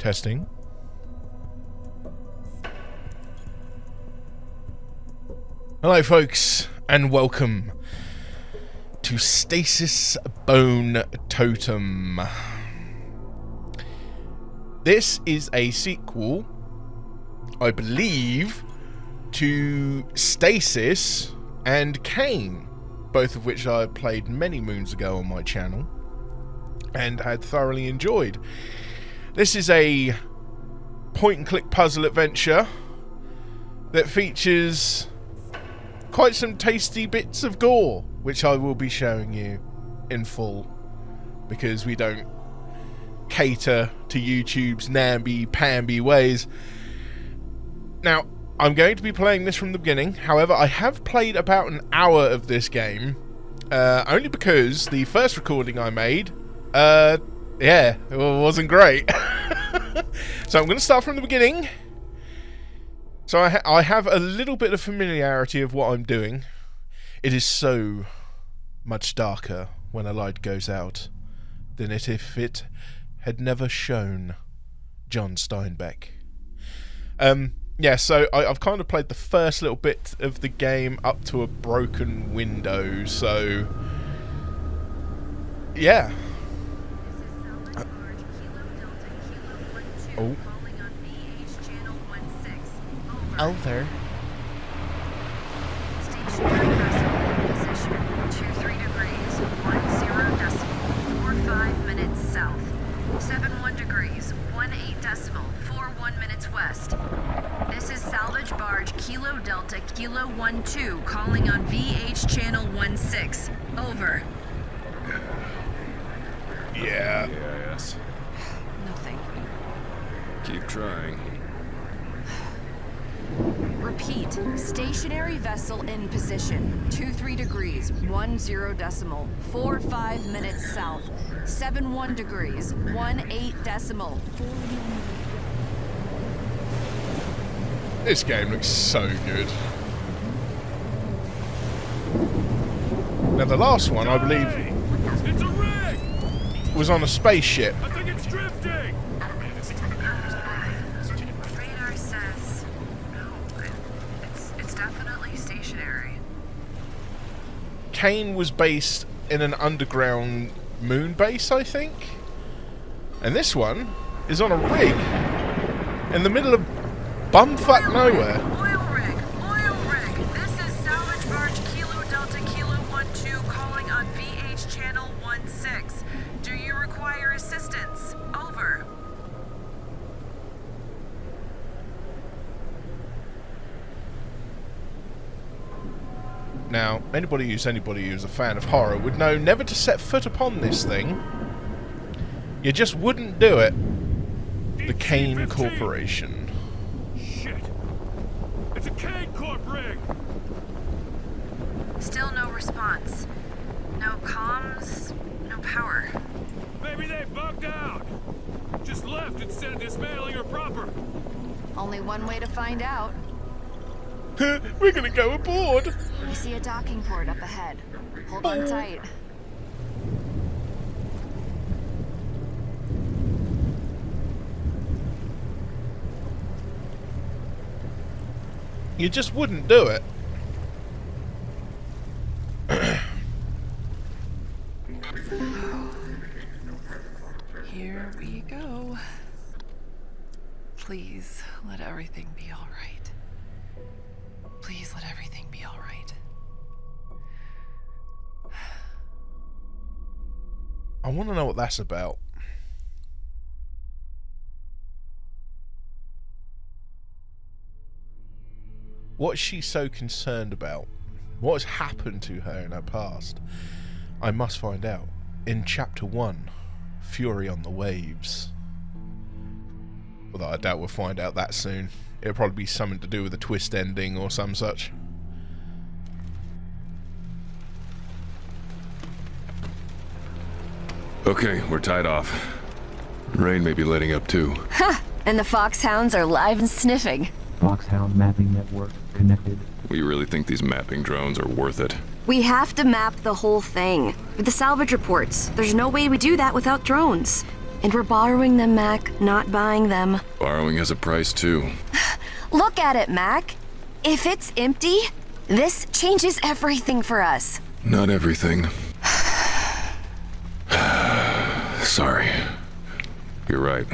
Testing. Hello folks, and welcome to Stasis Bone Totem. This is a sequel, I believe, to Stasis and Cayne, both of which I played many moons ago on my channel and had thoroughly enjoyed. This is a point-and-click puzzle adventure that features quite some tasty bits of gore, which I will be showing you in full, because we don't cater to YouTube's namby-pamby ways. Now, I'm going to be playing this from the beginning. However, I have played about an hour of this game, only because the first recording I made, yeah, it wasn't great. So I'm going to start from the beginning. So I have a little bit of familiarity of what I'm doing. It is so much darker when a light goes out than if it had never shown. John Steinbeck. Yeah, so I've kind of played the first little bit of the game up to a broken window, so yeah. Oh. Over. Stationary vessel in position 23 degrees 10 decimal 45 minutes south, 71 degrees 18 decimal 41 minutes west. This is salvage barge Kilo Delta Kilo 12 calling on VH channel 16. Over. Yeah. Yes. Nothing. Keep trying. Repeat. Stationary vessel in position 23 degrees 10 decimal 45 minutes south, 71 degrees 18 decimal 41. This game looks so good. Now the last one, I believe, It's a rig! was on a spaceship. I think it's drifting! Radar says no. It's definitely stationary. Cayne was based in an underground moon base, I think. And this one is on a rig in the middle of bumfuck nowhere. Oil rig. This is salvage barge Kilo Delta Kilo 12 calling on VH channel 16. Do you require assistance? Over. Now, anybody who's a fan of horror would know never to set foot upon this thing. You just wouldn't do it. The Cayne Corporation. Shit! It's a Cayne Corp rig! Still no response. No comms, no power. Maybe they bugged out! Just left instead of dismantling her proper! Only one way to find out. We're gonna go aboard. We see a docking port up ahead. Hold on tight. You just wouldn't do it. Here we go. Please let everything be all right. Please let everything be all right. I want to know what that's about. What's she so concerned about? What has happened to her in her past? I must find out. In Chapter 1, Fury on the Waves. Although I doubt we'll find out that soon. It'll probably be something to do with a twist ending or some such. Okay, we're tied off. Rain may be letting up too. Ha! And the foxhounds are live and sniffing. Foxhound mapping network connected. We really think these mapping drones are worth it. We have to map the whole thing. With the salvage reports, there's no way we do that without drones. And we're borrowing them, Mac, not buying them. Borrowing has a price too. Look at it, Mac. If it's empty, this changes everything for us. Not everything. Sorry. You're right.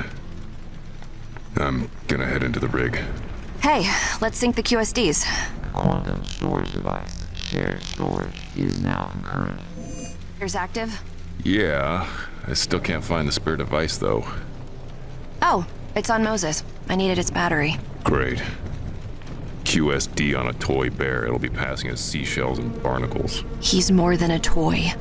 I'm gonna head into the rig. Hey, let's sync the QSDs. Quantum storage device. Shared storage is now concurrent. Here's active. Yeah, I still can't find the spare device though. Oh, it's on Moses. I needed its battery. Great. QSD on a toy bear. It'll be passing as seashells and barnacles. He's more than a toy.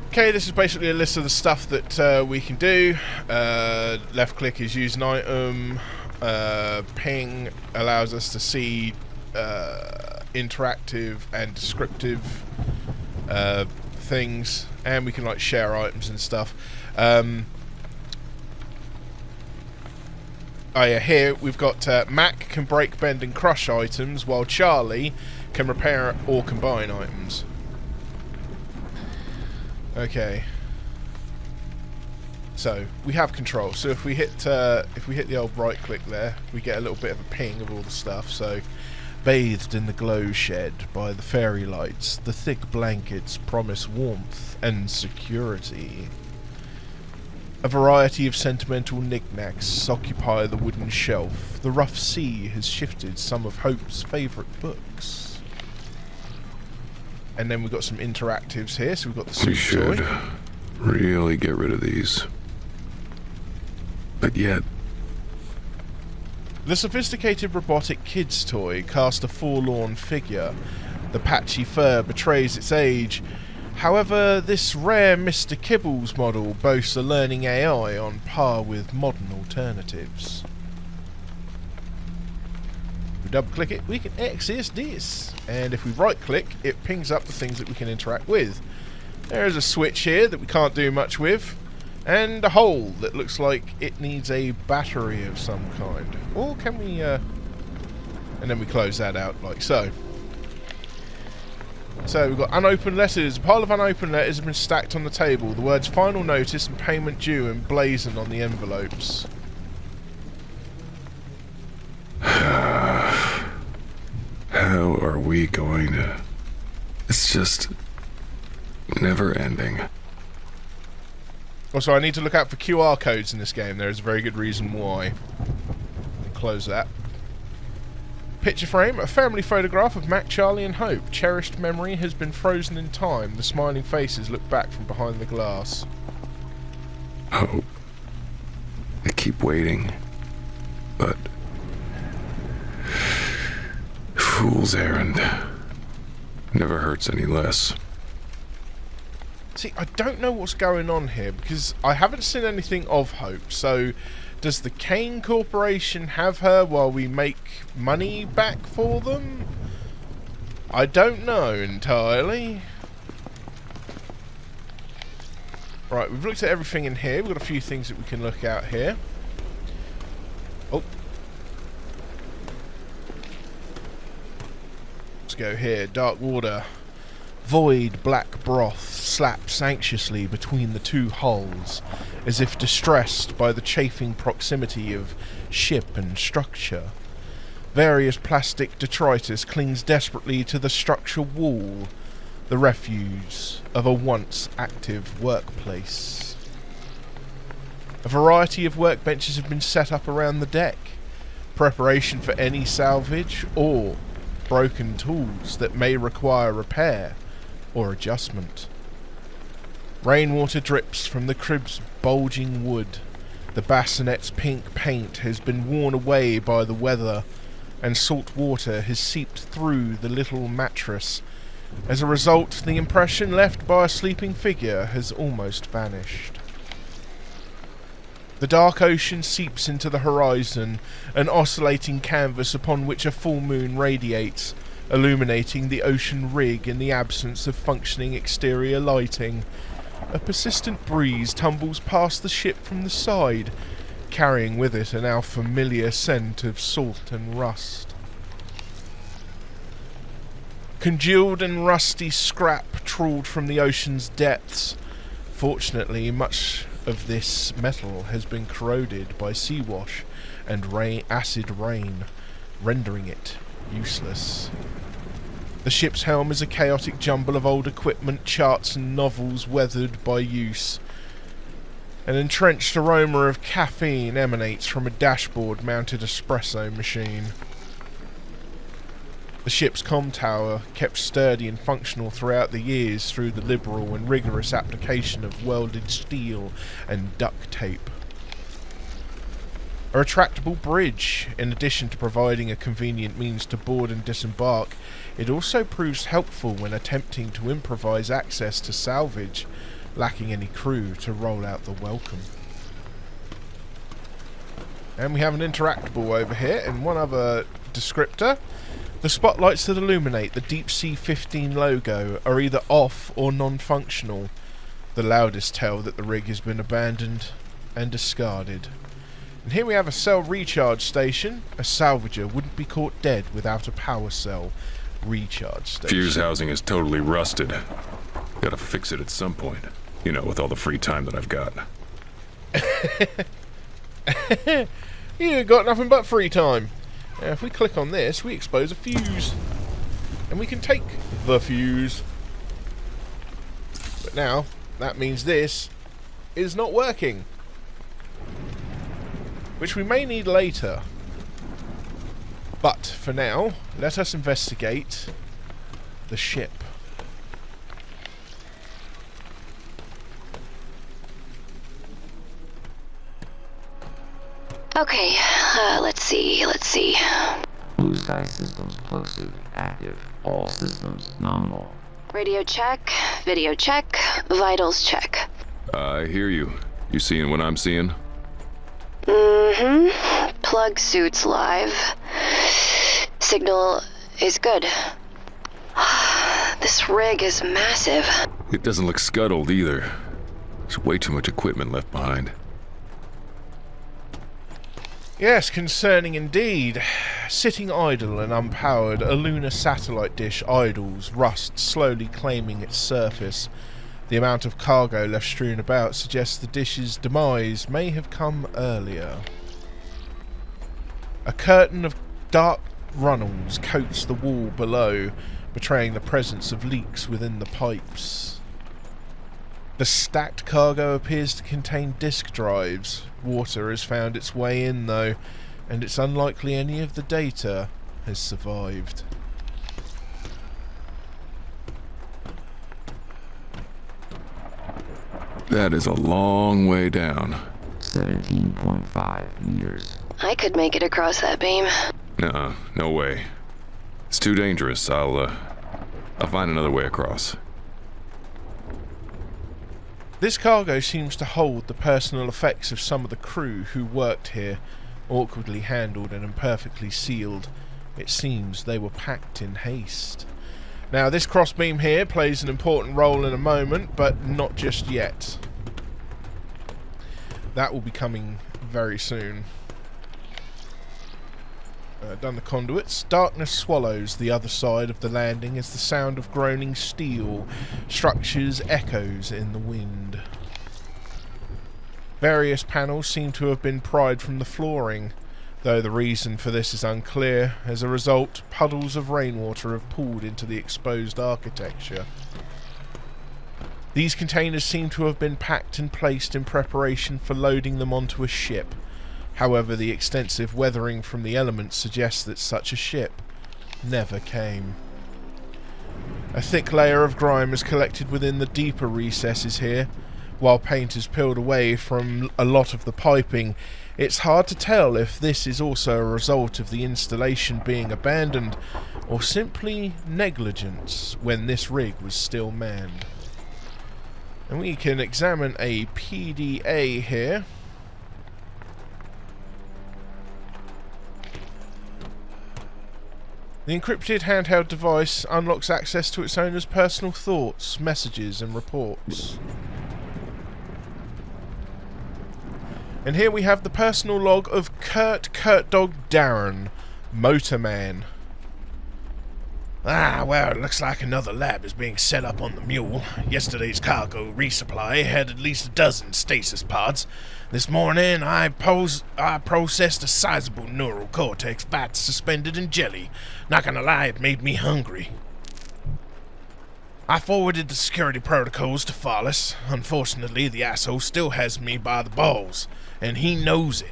Okay, this is basically a list of the stuff that we can do. Left click is use an item. Ping allows us to see interactive and descriptive things, and we can like share items and stuff. Oh yeah, here we've got Mac can break, bend and crush items, while Charlie can repair or combine items. Okay. So we have control. So if we hit the old right click there, we get a little bit of a ping of all the stuff. So, bathed in the glow shed by the fairy lights, the thick blankets promise warmth and security. A variety of sentimental knickknacks occupy the wooden shelf. The rough sea has shifted some of Hope's favourite books. And then we've got some interactives here. So we've got the We suit should toy. really get rid of these. But yet, The sophisticated robotic kid's toy casts a forlorn figure. The patchy fur betrays its age. However, this rare Mr. Kibbles model boasts a learning AI on par with modern alternatives. If we double click it, we can access this. And if we right click, it pings up the things that we can interact with. There is a switch here that we can't do much with. And a hole that looks like it needs a battery of some kind. Or can we, and then we close that out like so. So we've got unopened letters. A pile of unopened letters have been stacked on the table. The words final notice and payment due emblazoned on the envelopes. how are we going to... It's just never ending. Also, I need to look out for QR codes in this game. There is a very good reason why. Close that. Picture frame, a family photograph of Mac, Charlie and Hope. Cherished memory has been frozen in time. The smiling faces look back from behind the glass. Hope. I keep waiting. But... fool's errand. Never hurts any less. See, I don't know what's going on here, because I haven't seen anything of Hope, so... Does the Cayne Corporation have her while we make money back for them? I don't know entirely. Right, we've looked at everything in here. We've got a few things that we can look at here. Oh. Let's go here. Dark water. Void black broth slaps anxiously between the two hulls, as if distressed by the chafing proximity of ship and structure. Various plastic detritus clings desperately to the structure wall, the refuse of a once active workplace. A variety of workbenches have been set up around the deck, preparation for any salvage or broken tools that may require repair or adjustment. Rainwater drips from the crib's bulging wood. The bassinet's pink paint has been worn away by the weather, and salt water has seeped through the little mattress. As a result, the impression left by a sleeping figure has almost vanished. The dark ocean seeps into the horizon, an oscillating canvas upon which a full moon radiates, illuminating the ocean rig in the absence of functioning exterior lighting. A persistent breeze tumbles past the ship from the side, carrying with it an now familiar scent of salt and rust. Congealed and rusty scrap trawled from the ocean's depths. Unfortunately, much of this metal has been corroded by sea wash and acid rain, rendering it useless. The ship's helm is a chaotic jumble of old equipment, charts and novels weathered by use. An entrenched aroma of caffeine emanates from a dashboard-mounted espresso machine. The ship's comm tower, kept sturdy and functional throughout the years through the liberal and rigorous application of welded steel and duct tape. A retractable bridge, in addition to providing a convenient means to board and disembark, it also proves helpful when attempting to improvise access to salvage, lacking any crew to roll out the welcome. And we have an interactable over here, and one other descriptor. The spotlights that illuminate the Deep Sea 15 logo are either off or non-functional. The loudest tell that the rig has been abandoned and discarded. And here we have a cell recharge station. A salvager wouldn't be caught dead without a power cell recharge station. Fuse housing is totally rusted. Gotta fix it at some point. You know, with all the free time that I've got. You got nothing but free time. Now, if we click on this, we expose a fuse. And we can take the fuse. But now, that means this is not working. Which we may need later. But, for now, let us investigate the ship. Okay, let's see. Blue sky systems plosive active. All systems nominal. Radio check, video check, vitals check. I hear you. You seeing what I'm seeing? Mm-hmm. Plug suits live. Signal is good. This rig is massive. It doesn't look scuttled either. There's way too much equipment left behind. Yes, concerning indeed. Sitting idle and unpowered, a lunar satellite dish idles, rust slowly claiming its surface. The amount of cargo left strewn about suggests the dish's demise may have come earlier. A curtain of dark runnels coats the wall below, betraying the presence of leaks within the pipes. The stacked cargo appears to contain disk drives. Water has found its way in though, and it's unlikely any of the data has survived. That is a long way down. 17.5 meters. I could make it across that beam. Nuh-uh, no way. It's too dangerous. I'll find another way across. This cargo seems to hold the personal effects of some of the crew who worked here, awkwardly handled and imperfectly sealed. It seems they were packed in haste. Now, this crossbeam here plays an important role in a moment, but not just yet. That will be coming very soon. Done the conduits. Darkness swallows the other side of the landing as the sound of groaning steel structures echoes in the wind. Various panels seem to have been pried from the flooring, though the reason for this is unclear. As a result, puddles of rainwater have pooled into the exposed architecture. These containers seem to have been packed and placed in preparation for loading them onto a ship. However, the extensive weathering from the elements suggests that such a ship never came. A thick layer of grime is collected within the deeper recesses here. While paint is peeled away from a lot of the piping, it's hard to tell if this is also a result of the installation being abandoned or simply negligence when this rig was still manned. And we can examine a PDA here. The encrypted handheld device unlocks access to its owner's personal thoughts, messages and reports. And here we have the personal log of Kurt Dog Darren, Motorman. Well, it looks like another lab is being set up on the mule. Yesterday's cargo resupply had at least a dozen stasis pods. This morning, I processed a sizable neural cortex bat suspended in jelly. Not gonna lie, it made me hungry. I forwarded the security protocols to Follis. Unfortunately, the asshole still has me by the balls, and he knows it.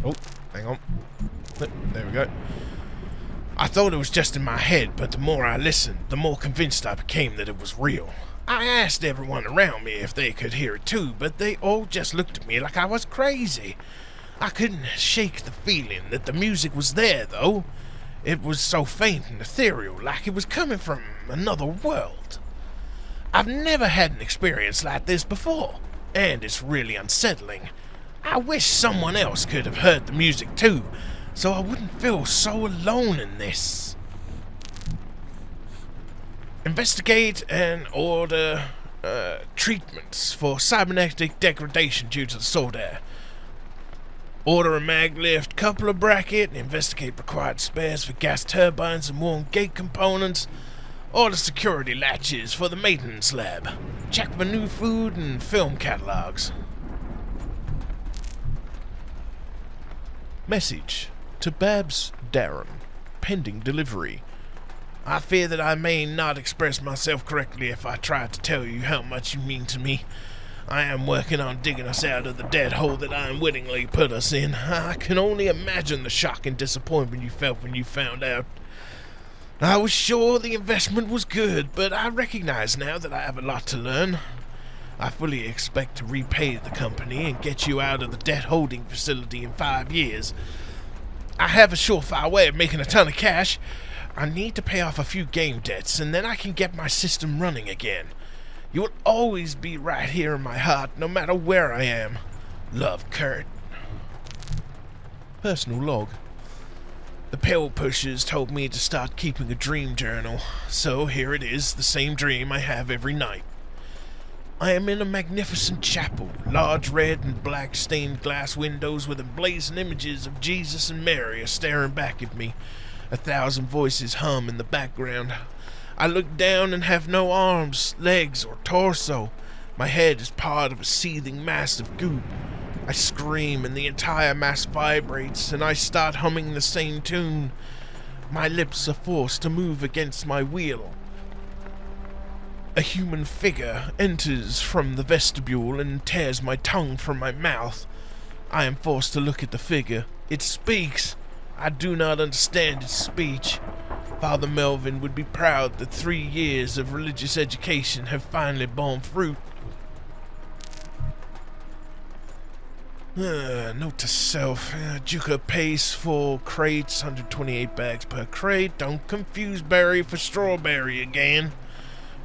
Oh, hang on. There we go. I thought it was just in my head, but the more I listened, the more convinced I became that it was real. I asked everyone around me if they could hear it too, but they all just looked at me like I was crazy. I couldn't shake the feeling that the music was there, though. It was so faint and ethereal, like it was coming from another world. I've never had an experience like this before, and it's really unsettling. I wish someone else could have heard the music too, so I wouldn't feel so alone in this. Investigate and order treatments for cybernetic degradation due to the salt air. Order a mag lift coupler bracket, investigate required spares for gas turbines and worn gate components, order security latches for the maintenance lab, check for new food and film catalogs. Message to Babs Darren, pending delivery. I fear that I may not express myself correctly if I try to tell you how much you mean to me. I am working on digging us out of the dead hole that I unwittingly put us in. I can only imagine the shock and disappointment you felt when you found out. I was sure the investment was good, but I recognize now that I have a lot to learn. I fully expect to repay the company and get you out of the debt holding facility in 5 years. I have a surefire way of making a ton of cash. I need to pay off a few game debts, and then I can get my system running again. You will always be right here in my heart, no matter where I am. Love, Kurt. Personal log. The pill pushers told me to start keeping a dream journal, so here it is, the same dream I have every night. I am in a magnificent chapel, large red and black stained glass windows with emblazoned images of Jesus and Mary are staring back at me. 1,000 voices hum in the background. I look down and have no arms, legs, or torso. My head is part of a seething mass of goop. I scream and the entire mass vibrates, and I start humming the same tune. My lips are forced to move against my wheel. A human figure enters from the vestibule and tears my tongue from my mouth. I am forced to look at the figure. It speaks. I do not understand its speech. Father Melvin would be proud that 3 years of religious education have finally borne fruit. Note to self, Juka pays 4 crates, 128 bags per crate. Don't confuse berry for strawberry again.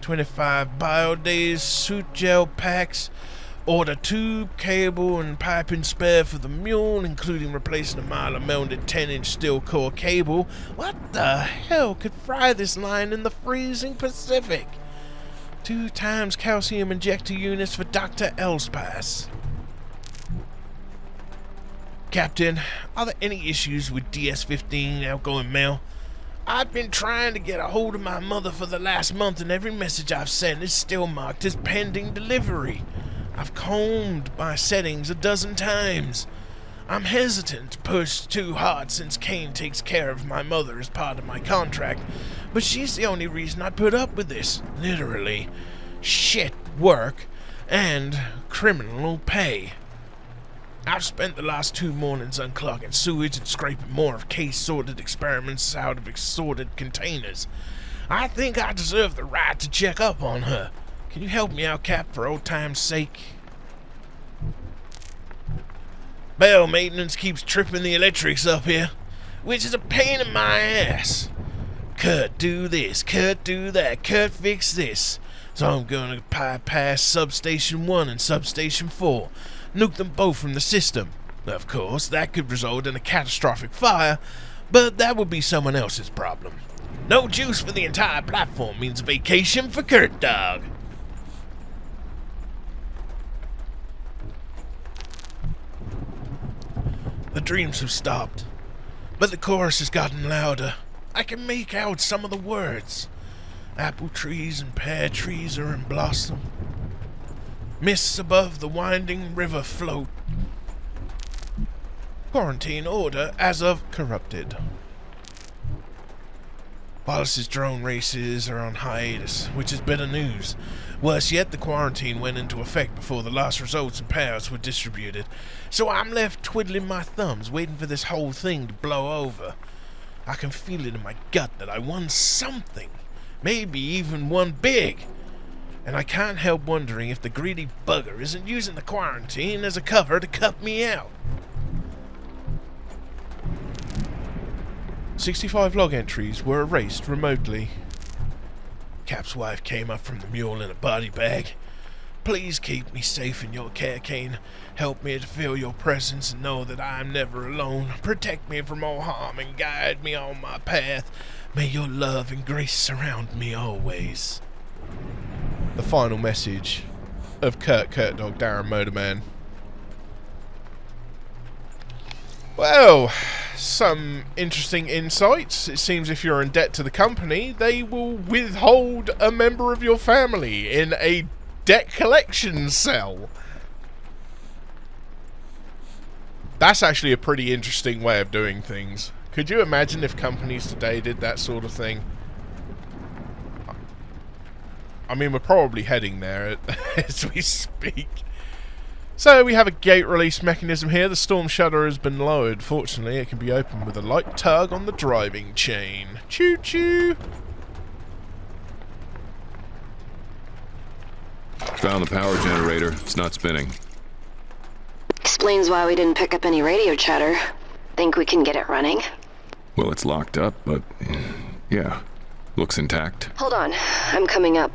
25 bio days, suit gel packs. Order tube, cable, and piping spare for the mule, including replacing a mile of melted 10-inch steel core cable. What the hell could fry this line in the freezing Pacific? 2 times calcium injector units for Dr. Elspass. Captain, are there any issues with DS-15 outgoing mail? I've been trying to get a hold of my mother for the last month, and every message I've sent is still marked as pending delivery. I've combed my settings a dozen times. I'm hesitant to push too hard since Cayne takes care of my mother as part of my contract, but she's the only reason I put up with this, literally. Shit work and criminal pay. I've spent the last 2 mornings unclogging sewage and scraping more of case-sorted experiments out of assorted containers. I think I deserve the right to check up on her. Can you help me out, Cap, for old time's sake? Bell maintenance keeps tripping the electrics up here, which is a pain in my ass. Kurt, do this. Kurt, do that. Kurt, fix this. So I'm going to bypass Substation 1 and Substation 4. Nuke them both from the system. Of course, that could result in a catastrophic fire, but that would be someone else's problem. No juice for the entire platform means vacation for Kurt, dog. The dreams have stopped. But the chorus has gotten louder. I can make out some of the words. Apple trees and pear trees are in blossom. Mists above the winding river float. Quarantine order as of corrupted. Wallace's drone races are on hiatus, which is bitter news. Worse yet, the quarantine went into effect before the last results and payouts were distributed. So I'm left twiddling my thumbs, waiting for this whole thing to blow over. I can feel it in my gut that I won something. Maybe even one big. And I can't help wondering if the greedy bugger isn't using the quarantine as a cover to cut me out. 65 log entries were erased remotely. Cap's wife came up from the mule in a body bag. Please keep me safe in your care, Cayne. Help me to feel your presence and know that I am never alone. Protect me from all harm and guide me on my path. May your love and grace surround me always. The final message of Kurt Dog Darren Motorman. Well, some interesting insights. It seems if you're in debt to the company, they will withhold a member of your family in a debt collection cell. That's actually a pretty interesting way of doing things. Could you imagine if companies today did that sort of thing? I mean, we're probably heading there as we speak. So we have a gate release mechanism here. The storm shutter has been lowered. Fortunately, it can be opened with a light tug on the driving chain. Choo-choo! Found the power generator. It's not spinning. Explains why we didn't pick up any radio chatter. Think we can get it running? Well, it's locked up, but yeah, looks intact. Hold on, I'm coming up.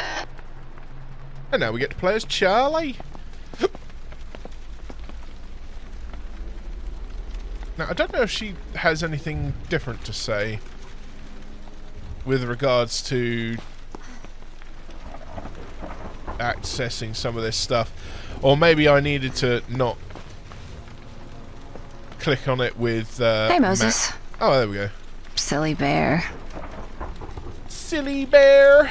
And now we get to play as Charlie. Now, I don't know if she has anything different to say with regards to accessing some of this stuff. Or maybe I needed to not click on it with... Hey, Moses. Oh, there we go. Silly bear. Silly bear.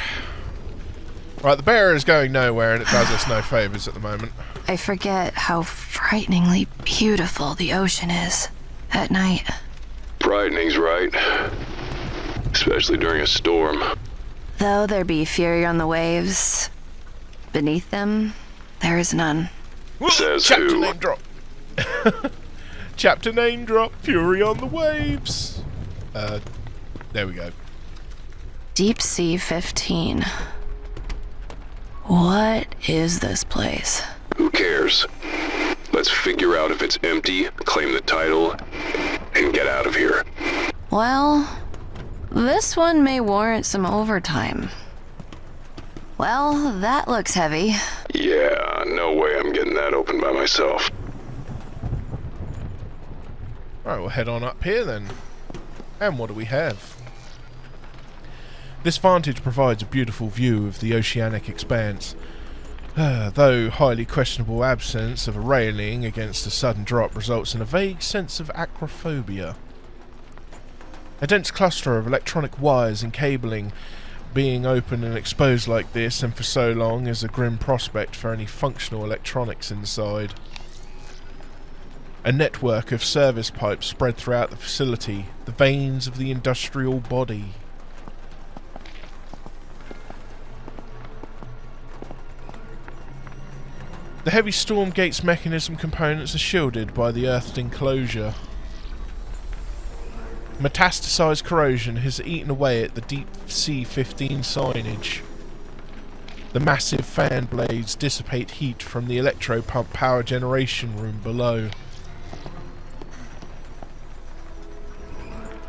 Right, the bear is going nowhere and it does us no favours at the moment. I forget how frighteningly beautiful the ocean is at night. Frightening's right. Especially during a storm. Though there be fury on the waves, beneath them, there is none. Says Chapter who? name drop. Chapter name drop. Fury on the waves. There we go. Deep Sea 15. What is this place? Who cares? Let's figure out if it's empty, claim the title, and get out of here. Well, this one may warrant some overtime. Well, that looks heavy. Yeah, no way I'm getting that open by myself. Alright, we'll head on up here then. And what do we have? This vantage provides a beautiful view of the oceanic expanse. Though highly questionable absence of a railing against a sudden drop results in a vague sense of acrophobia. A dense cluster of electronic wires and cabling being open and exposed like this and for so long is a grim prospect for any functional electronics inside. A network of service pipes spread throughout the facility, the veins of the industrial body. The heavy storm gates mechanism components are shielded by the earthed enclosure. Metastasized corrosion has eaten away at the Deep Sea 15 signage. The massive fan blades dissipate heat from the electro pump power generation room below.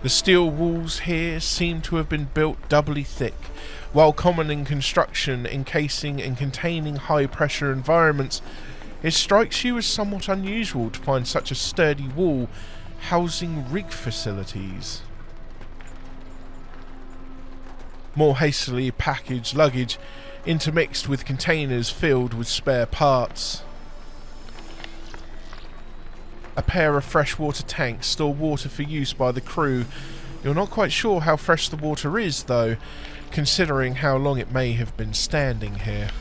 The steel walls here seem to have been built doubly thick. While common in construction, encasing and containing high-pressure environments, it strikes you as somewhat unusual to find such a sturdy wall housing rig facilities. More hastily packaged luggage intermixed with containers filled with spare parts. A pair of freshwater tanks store water for use by the crew. You're not quite sure how fresh the water is, though, considering how long it may have been standing here.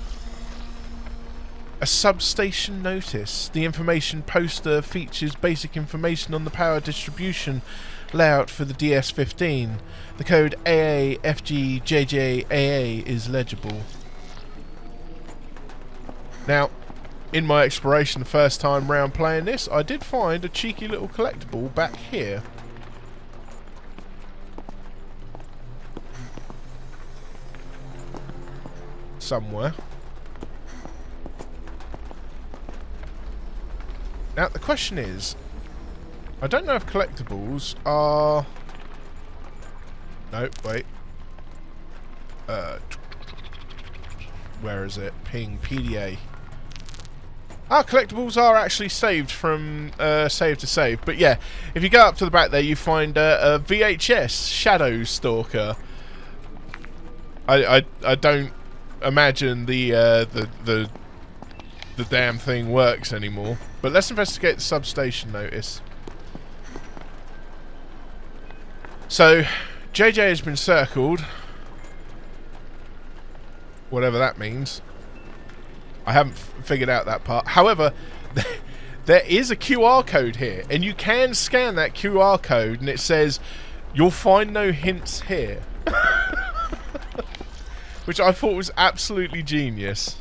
A substation notice. The information poster features basic information on the power distribution layout for the DS-15. The code AAFGJJAA is legible. Now, in my exploration the first time round playing this, I did find a cheeky little collectible back here. Somewhere. Now, the question is, I don't know if collectibles are... No, wait. Where is it? Ping, PDA. Collectibles are actually saved from save to save. But yeah, if you go up to the back there, you find a VHS Shadow Stalker. I don't imagine the damn thing works anymore. But let's investigate the substation notice. So, JJ has been circled. Whatever that means. I haven't figured out that part. However, there is a QR code here, and you can scan that QR code, and it says, "You'll find no hints here." Which I thought was absolutely genius.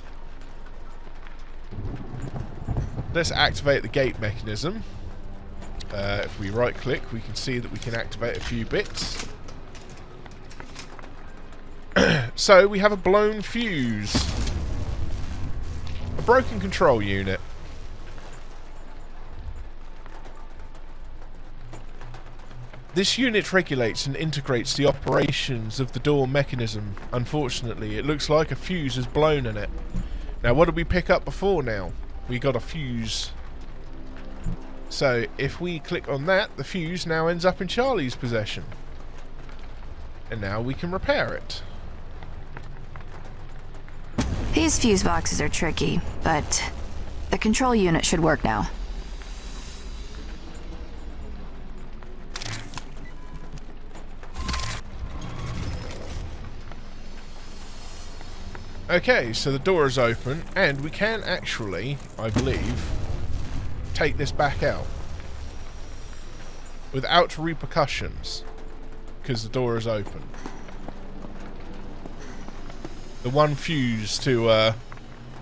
Let's activate the gate mechanism. If we right click, we can see that we can activate a few bits. So we have a blown fuse. A broken control unit. This unit regulates and integrates the operations of the door mechanism. Unfortunately, it looks like a fuse is blown in it. Now, what did we pick up before now? We got a fuse. So, if we click on that, the fuse now ends up in Charlie's possession. And now we can repair it. These fuse boxes are tricky, but the control unit should work now. Okay, so the door is open, and we can actually, I believe, take this back out. Without repercussions, because the door is open. The one fuse to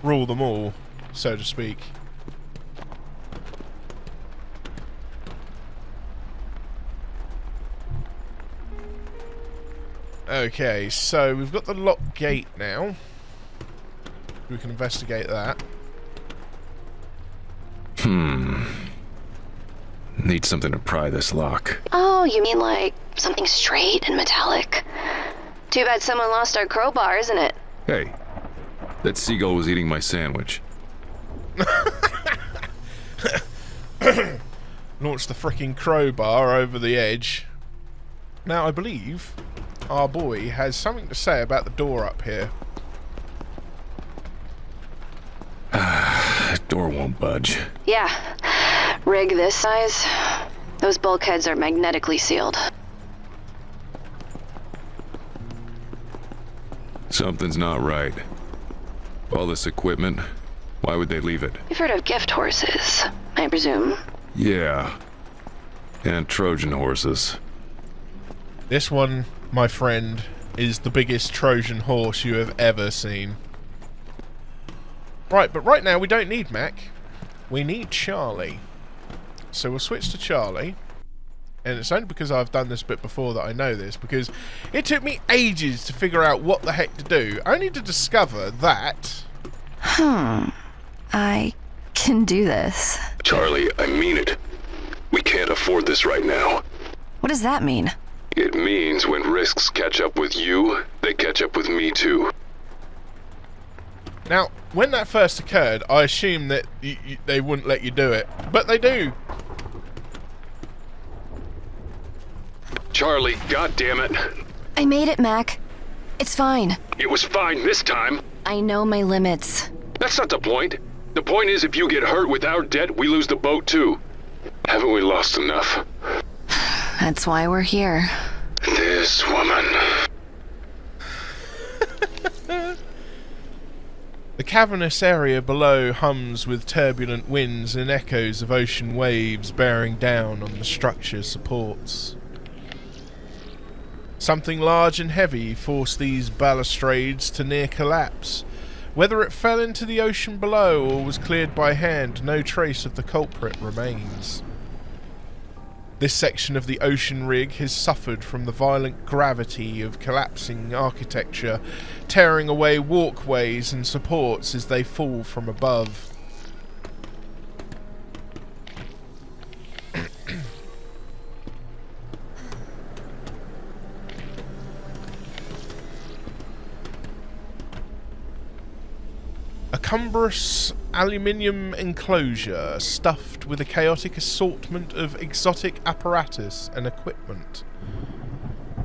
rule them all, so to speak. Okay, so we've got the lock gate now. We can investigate that. Need something to pry this lock. Oh, you mean like something straight and metallic? Too bad someone lost our crowbar, isn't it? Hey, that seagull was eating my sandwich. Launch the frickin' crowbar over the edge. Now, I believe our boy has something to say about the door up here. Door won't budge. Yeah. Rig this size, those bulkheads are magnetically sealed. Something's not right. All this equipment, why would they leave it? You've heard of gift horses, I presume. Yeah. And Trojan horses. This one, my friend, is the biggest Trojan horse you have ever seen. Right, but right now we don't need Mac. We need Charlie. So we'll switch to Charlie. And it's only because I've done this bit before that I know this, because it took me ages to figure out what the heck to do, only to discover that... I can do this. Charlie, I mean it. We can't afford this right now. What does that mean? It means when risks catch up with you, they catch up with me too. Now, when that first occurred, I assumed that they wouldn't let you do it, but they do. Charlie, goddammit. I made it, Mac. It's fine. It was fine this time. I know my limits. That's not the point. The point is if you get hurt with our debt, we lose the boat too. Haven't we lost enough? That's why we're here. This woman. The cavernous area below hums with turbulent winds and echoes of ocean waves bearing down on the structure's supports. Something large and heavy forced these balustrades to near collapse. Whether it fell into the ocean below or was cleared by hand, no trace of the culprit remains. This section of the ocean rig has suffered from the violent gravity of collapsing architecture, tearing away walkways and supports as they fall from above. A cumbrous aluminium enclosure stuffed with a chaotic assortment of exotic apparatus and equipment.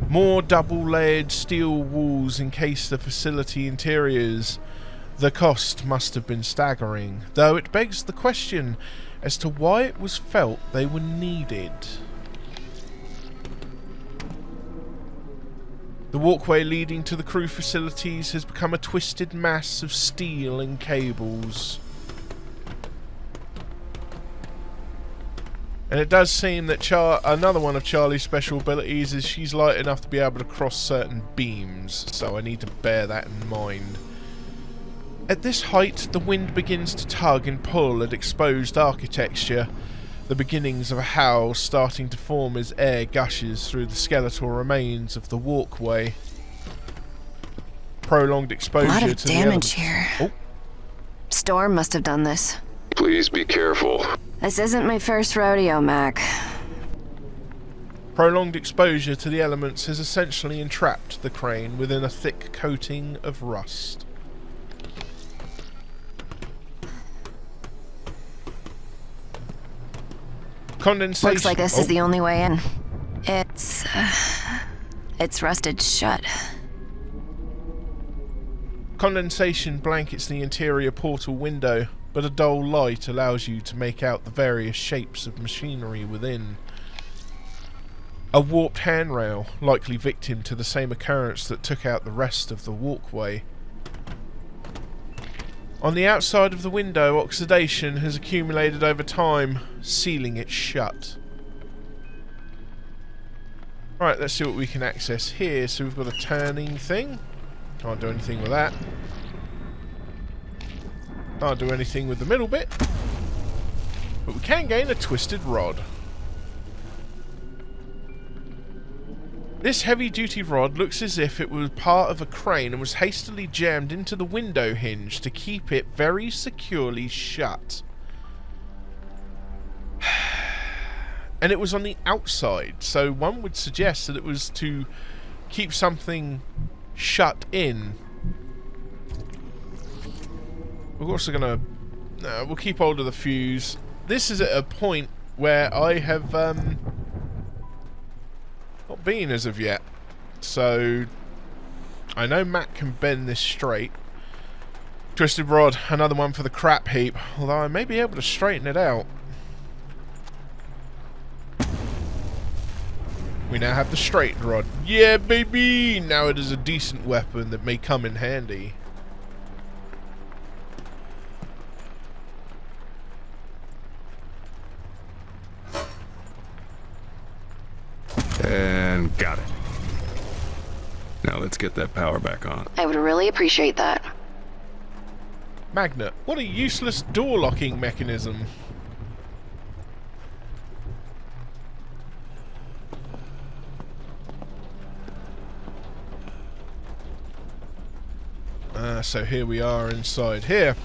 More double-layered steel walls encase the facility interiors. The cost must have been staggering, though it begs the question as to why it was felt they were needed. The walkway leading to the crew facilities has become a twisted mass of steel and cables. And it does seem that another one of Charlie's special abilities is she's light enough to be able to cross certain beams, so I need to bear that in mind. At this height, the wind begins to tug and pull at exposed architecture, the beginnings of a howl starting to form as air gushes through the skeletal remains of the walkway. Prolonged exposure A lot of to damage the here. Oh. Storm must have done this. Please be careful. This isn't my first rodeo, Mac. Prolonged exposure to the elements has essentially entrapped the crane within a thick coating of rust. Condensation. Looks like this is the only way in. It's rusted shut. Condensation blankets the interior portal window, but a dull light allows you to make out the various shapes of machinery within. A warped handrail, likely victim to the same occurrence that took out the rest of the walkway. On the outside of the window, oxidation has accumulated over time, sealing it shut. Right, let's see what we can access here. So we've got a turning thing. Can't do anything with that. Can't do anything with the middle bit. But we can gain a twisted rod. This heavy-duty rod looks as if it was part of a crane and was hastily jammed into the window hinge to keep it very securely shut. And it was on the outside, so one would suggest that it was to keep something shut in. We're also gonna... No, we'll keep hold of the fuse. This is at a point where I have not been as of yet, so I know Matt can bend this straight. Twisted rod, another one for the crap heap, although I may be able to straighten it out. We now have the straightened rod. Yeah, baby! Now it is a decent weapon that may come in handy. And got it. Now let's get that power back on. I would really appreciate that. Magnet, what a useless door locking mechanism. So here we are inside here.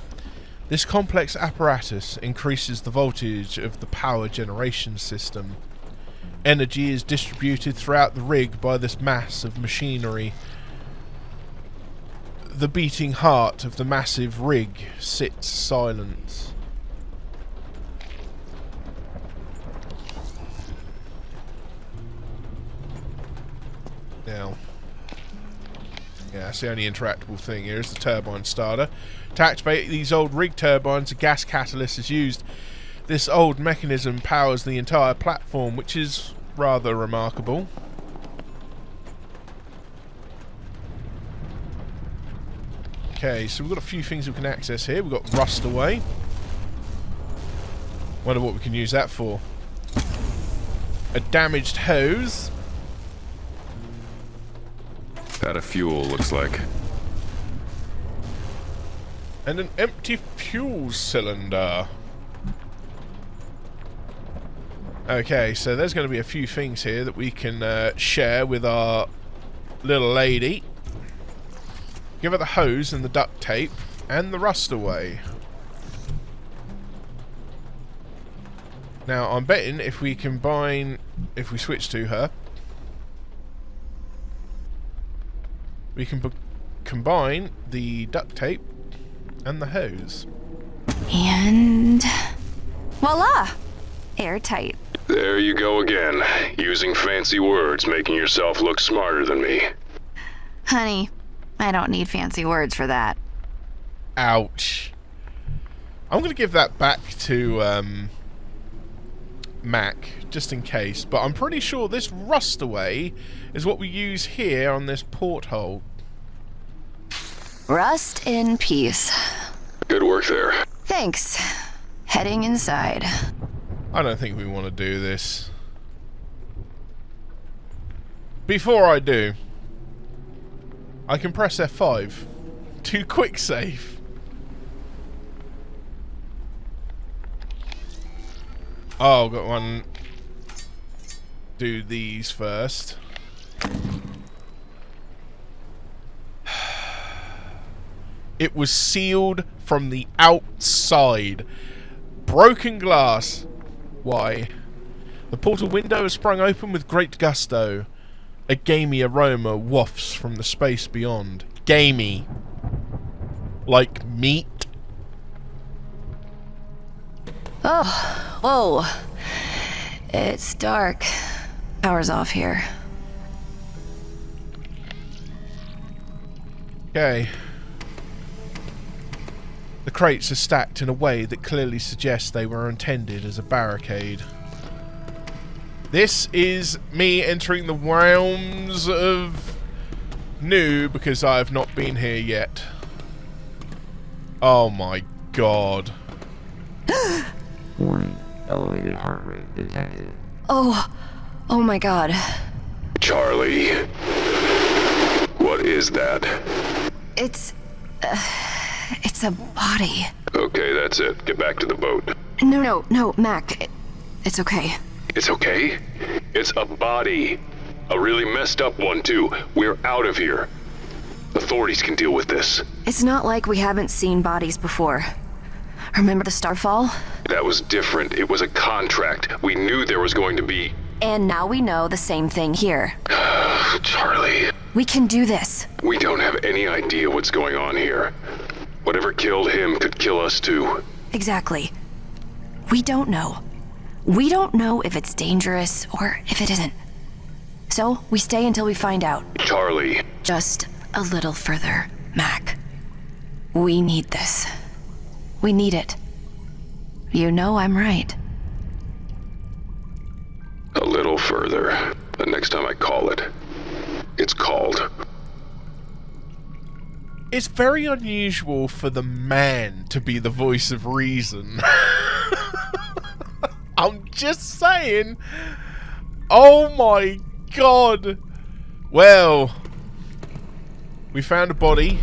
This complex apparatus increases the voltage of the power generation system. Energy is distributed throughout the rig by this mass of machinery. The beating heart of the massive rig sits silent. Now, yeah, that's the only interactable thing here is the turbine starter. To activate these old rig turbines, a gas catalyst is used. This old mechanism powers the entire platform, which is rather remarkable. Okay, so we've got a few things we can access here. We've got rust away. Wonder what we can use that for. A damaged hose. Out of fuel, looks like. And an empty fuel cylinder. Okay, so there's going to be a few things here that we can share with our little lady. Give her the hose and the duct tape and the rust away. Now, I'm betting if we switch to her, we can combine the duct tape and the hose. And voila! Airtight. There you go again, using fancy words, making yourself look smarter than me. Honey, I don't need fancy words for that. Ouch. I'm going to give that back to Mac, just in case, but I'm pretty sure this rust away is what we use here on this porthole. Rust in peace. Good work there. Thanks. Heading inside. I don't think we want to do this. Before I do, I can press F5 to quick save. Oh, got one. Do these first. It was sealed from the outside. Broken glass. Why? The portal window is sprung open with great gusto. A gamey aroma wafts from the space beyond. Gamey. Like meat. Oh, whoa. It's dark. Power's off here. Okay. The crates are stacked in a way that clearly suggests they were intended as a barricade. This is me entering the realms of new because I have not been here yet. Oh my god. Warning, elevated heart rate detected. Oh my god. Charlie. What is that? It's a body. Okay, that's it. Get back to the boat. No, Mac. It's okay. It's okay? It's a body. A really messed up one, too. We're out of here. Authorities can deal with this. It's not like we haven't seen bodies before. Remember the Starfall? That was different. It was a contract. We knew there was going to be... And now we know the same thing here. Charlie. We can do this. We don't have any idea what's going on here. Whatever killed him could kill us too. Exactly. We don't know. We don't know if it's dangerous or if it isn't. So we stay until we find out. Charlie. Just a little further, Mac. We need this. We need it. You know I'm right. A little further. The next time I call it. It's called. It's very unusual for the man to be the voice of reason. I'm just saying. Oh my god. Well, we found a body.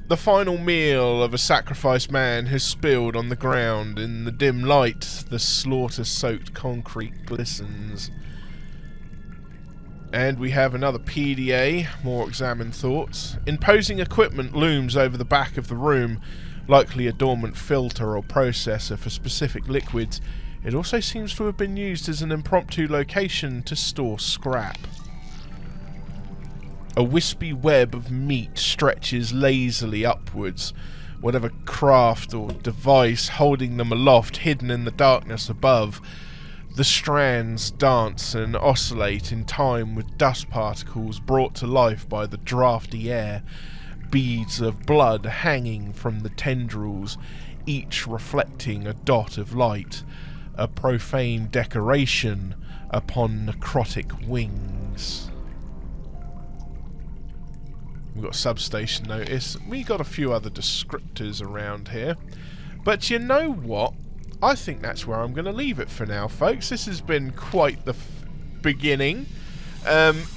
The final meal of a sacrificed man has spilled on the ground. In the dim light, the slaughter-soaked concrete glistens. And we have another PDA, more examined thoughts. Imposing equipment looms over the back of the room, likely a dormant filter or processor for specific liquids. It also seems to have been used as an impromptu location to store scrap. A wispy web of meat stretches lazily upwards, whatever craft or device holding them aloft hidden in the darkness above. The strands dance and oscillate in time with dust particles brought to life by the drafty air, beads of blood hanging from the tendrils, each reflecting a dot of light, a profane decoration upon necrotic wings. We've got substation notice. We got a few other descriptors around here. But you know what? I think that's where I'm going to leave it for now, folks. This has been quite the beginning. And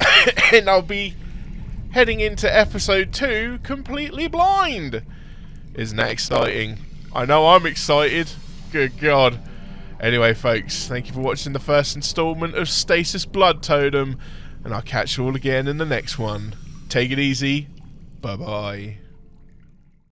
I'll be heading into episode 2 completely blind. Isn't that exciting? I know I'm excited. Good God. Anyway, folks, thank you for watching the first installment of Stasis Blood Totem. And I'll catch you all again in the next one. Take it easy. Bye-bye.